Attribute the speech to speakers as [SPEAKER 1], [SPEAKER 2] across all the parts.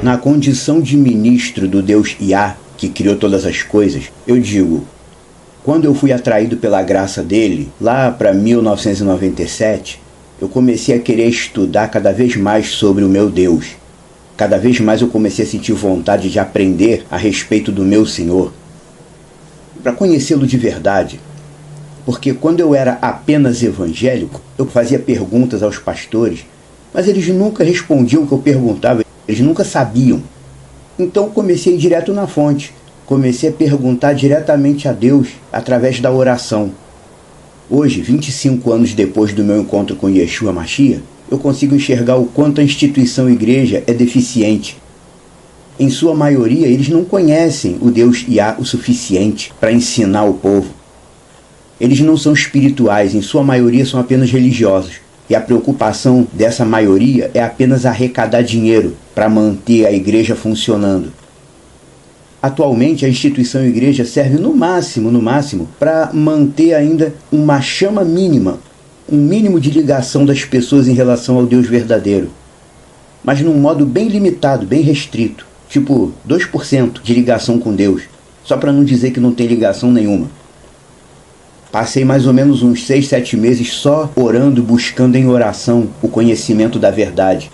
[SPEAKER 1] Na condição de ministro do Deus Yah, que criou todas as coisas, eu digo, quando eu fui atraído pela graça dele, lá para 1997, eu comecei a querer estudar cada vez mais sobre o meu Deus. Cada vez mais eu comecei a sentir vontade de aprender a respeito do meu Senhor, para conhecê-lo de verdade. Porque quando eu era apenas evangélico, eu fazia perguntas aos pastores, mas eles nunca respondiam o que eu perguntava, eles nunca sabiam. Então comecei a ir direto na fonte, comecei a perguntar diretamente a Deus através da oração. Hoje, 25 anos depois do meu encontro com Yeshua Mashiach, eu consigo enxergar o quanto a instituição igreja é deficiente. Em sua maioria, eles não conhecem o Deus Yah o suficiente para ensinar o povo. Eles não são espirituais, em sua maioria são apenas religiosos. E a preocupação dessa maioria é apenas arrecadar dinheiro para manter a igreja funcionando. Atualmente, a instituição igreja serve no máximo, para manter ainda uma chama mínima, um mínimo de ligação das pessoas em relação ao Deus verdadeiro. Mas num modo bem limitado, bem restrito, tipo 2% de ligação com Deus, só para não dizer que não tem ligação nenhuma. Passei mais ou menos uns 6, 7 meses só orando, buscando em oração o conhecimento da verdade.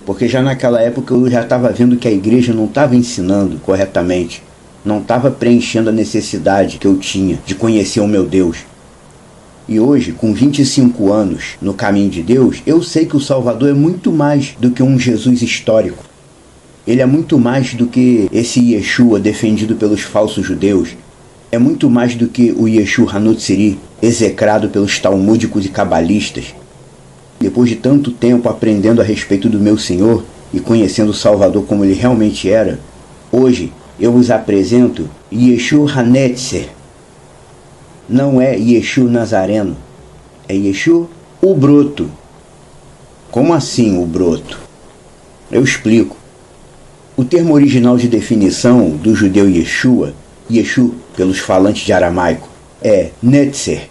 [SPEAKER 1] Porque já naquela época eu já estava vendo que a igreja não estava ensinando corretamente, não estava preenchendo a necessidade que eu tinha de conhecer o meu Deus. E hoje, com 25 anos no caminho de Deus, eu sei que o Salvador é muito mais do que um Jesus histórico. Ele é muito mais do que esse Yeshua defendido pelos falsos judeus. É muito mais do que o Yeshua Hanutziri, execrado pelos talmúdicos e cabalistas. Depois de tanto tempo aprendendo a respeito do meu Senhor e conhecendo o Salvador como ele realmente era, hoje eu vos apresento Yeshua Hanetzer. Não é Yeshua Nazareno, é Yeshua o Broto. Como assim o Broto? Eu explico. O termo original de definição do judeu Yeshua, Yeshu pelos falantes de aramaico, é Netzer.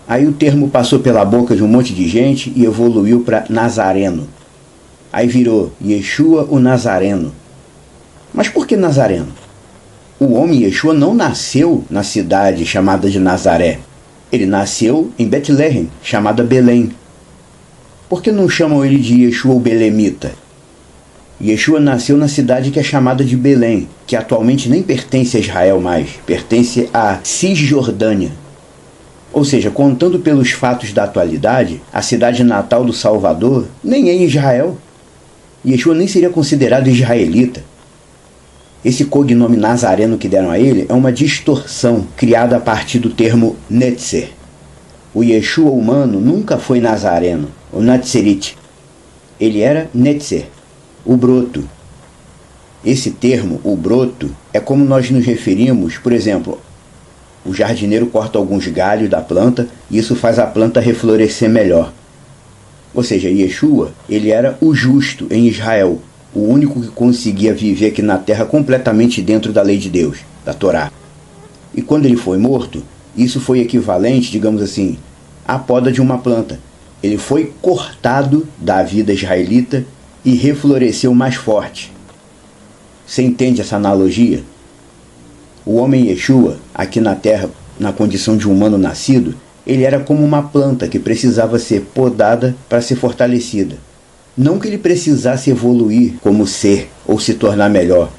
[SPEAKER 1] Aí o termo passou pela boca de um monte de gente e evoluiu para Nazareno. Aí virou Yeshua o Nazareno. Mas por que Nazareno? O homem Yeshua não nasceu na cidade chamada de Nazaré. Ele nasceu em Betlehem, chamada Belém. Por que não chamam ele de Yeshua o Belemita? Yeshua nasceu na cidade que é chamada de Belém, que atualmente nem pertence a Israel mais, pertence à Cisjordânia. Ou seja, contando pelos fatos da atualidade, a cidade natal do Salvador nem é em Israel. Yeshua nem seria considerado israelita. Esse cognome nazareno que deram a ele é uma distorção criada a partir do termo Netzer. O Yeshua humano nunca foi nazareno, ou Natzerite. Ele era Netzer, o broto. Esse termo, o broto, é como nós nos referimos, por exemplo, o jardineiro corta alguns galhos da planta e isso faz a planta reflorescer melhor. Ou seja, Yeshua, ele era o justo em Israel, o único que conseguia viver aqui na terra completamente dentro da lei de Deus, da Torá. E quando ele foi morto, isso foi equivalente, digamos assim, à poda de uma planta. Ele foi cortado da vida israelita e refloresceu mais forte. Você entende essa analogia? O homem Yeshua, aqui na terra, na condição de humano nascido, ele era como uma planta que precisava ser podada para ser fortalecida. Não que ele precisasse evoluir como ser ou se tornar melhor,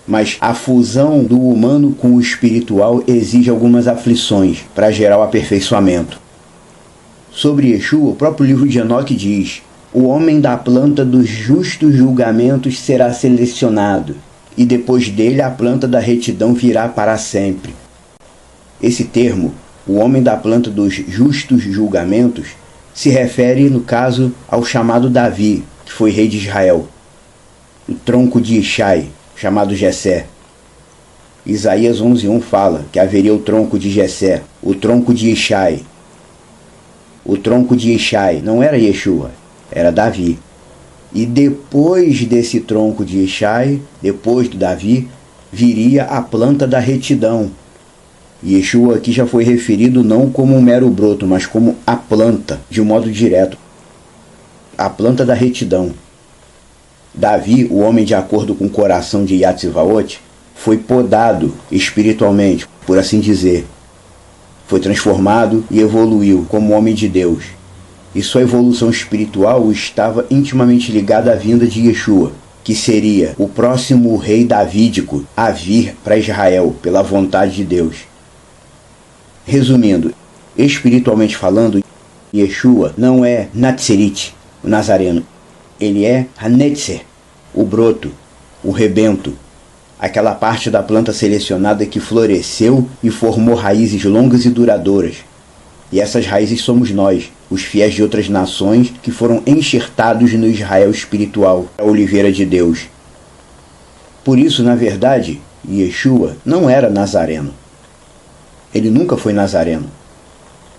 [SPEAKER 1] mas a fusão do humano com o espiritual exige algumas aflições para gerar o aperfeiçoamento. Sobre Yeshua, o próprio livro de Enoque diz: o homem da planta dos justos julgamentos será selecionado, e depois dele a planta da retidão virá para sempre. Esse termo, o homem da planta dos justos julgamentos, se refere, no caso, ao chamado Davi, que foi rei de Israel, o tronco de Ishai, chamado Jessé. Isaías 11:1 fala que haveria o tronco de Jessé, o tronco de Ishai. O tronco de Ishai não era Yeshua, era Davi. E depois desse tronco de Ishai, depois do Davi, viria a planta da retidão. Yeshua aqui já foi referido não como um mero broto, mas como a planta, de um modo direto. A planta da retidão. Davi, o homem de acordo com o coração de Yahtzivahot, foi podado espiritualmente, por assim dizer. Foi transformado e evoluiu como homem de Deus. E sua evolução espiritual estava intimamente ligada à vinda de Yeshua, que seria o próximo rei davídico a vir para Israel pela vontade de Deus. Resumindo, espiritualmente falando, Yeshua não é Natzerit, o Nazareno. Ele é Hanetzer, o broto, o rebento, aquela parte da planta selecionada que floresceu e formou raízes longas e duradouras. E essas raízes somos nós, os fiéis de outras nações que foram enxertados no Israel espiritual, a oliveira de Deus. Por isso, na verdade, Yeshua não era nazareno. Ele nunca foi nazareno.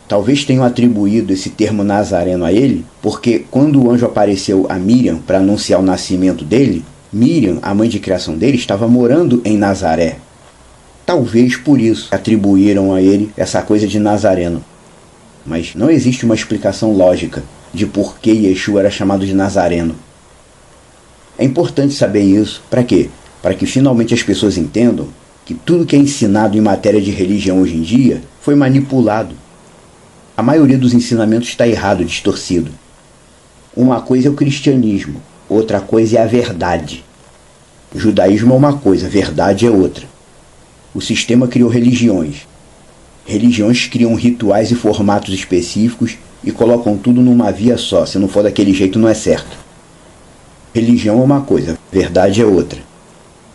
[SPEAKER 1] Talvez tenham atribuído esse termo nazareno a ele, porque quando o anjo apareceu a Miriam para anunciar o nascimento dele, Miriam, a mãe de criação dele, estava morando em Nazaré. Talvez por isso atribuíram a ele essa coisa de nazareno. Mas não existe uma explicação lógica de por que Yeshua era chamado de Nazareno. É importante saber isso. Para quê? Para que finalmente as pessoas entendam que tudo que é ensinado em matéria de religião hoje em dia foi manipulado. A maioria dos ensinamentos está errado, distorcido. Uma coisa é o cristianismo, outra coisa é a verdade. O judaísmo é uma coisa, a verdade é outra. O sistema criou religiões. Religiões criam rituais e formatos específicos e colocam tudo numa via só. Se não for daquele jeito, não é certo. Religião é uma coisa, verdade é outra.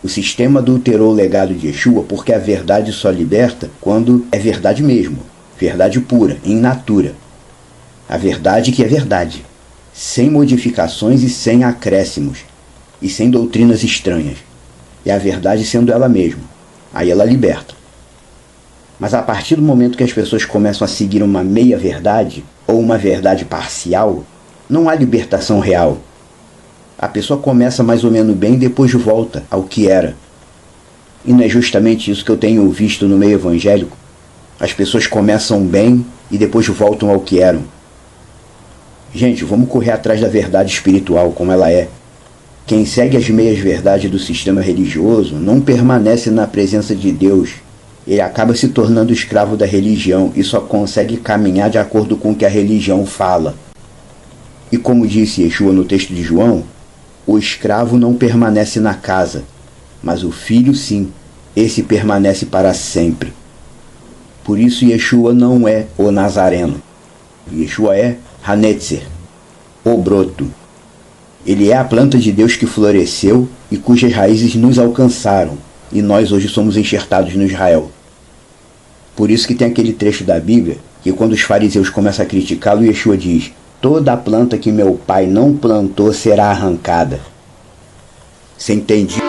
[SPEAKER 1] O sistema adulterou o legado de Yeshua porque a verdade só liberta quando é verdade mesmo. Verdade pura, in natura. A verdade que é verdade. Sem modificações e sem acréscimos. E sem doutrinas estranhas. E a verdade sendo ela mesma. Aí ela liberta. Mas a partir do momento que as pessoas começam a seguir uma meia-verdade, ou uma verdade parcial, não há libertação real. A pessoa começa mais ou menos bem e depois volta ao que era. E não é justamente isso que eu tenho visto no meio evangélico? As pessoas começam bem e depois voltam ao que eram. Gente, vamos correr atrás da verdade espiritual como ela é. Quem segue as meias-verdades do sistema religioso não permanece na presença de Deus. Ele acaba se tornando escravo da religião e só consegue caminhar de acordo com o que a religião fala. E como disse Yeshua no texto de João, o escravo não permanece na casa, mas o filho sim, esse permanece para sempre. Por isso Yeshua não é o Nazareno. Yeshua é Hanetzer, o broto. Ele é a planta de Deus que floresceu e cujas raízes nos alcançaram, e nós hoje somos enxertados no Israel. Por isso que tem aquele trecho da Bíblia, que quando os fariseus começam a criticá-lo, Yeshua diz: toda a planta que meu pai não plantou será arrancada. Você entende?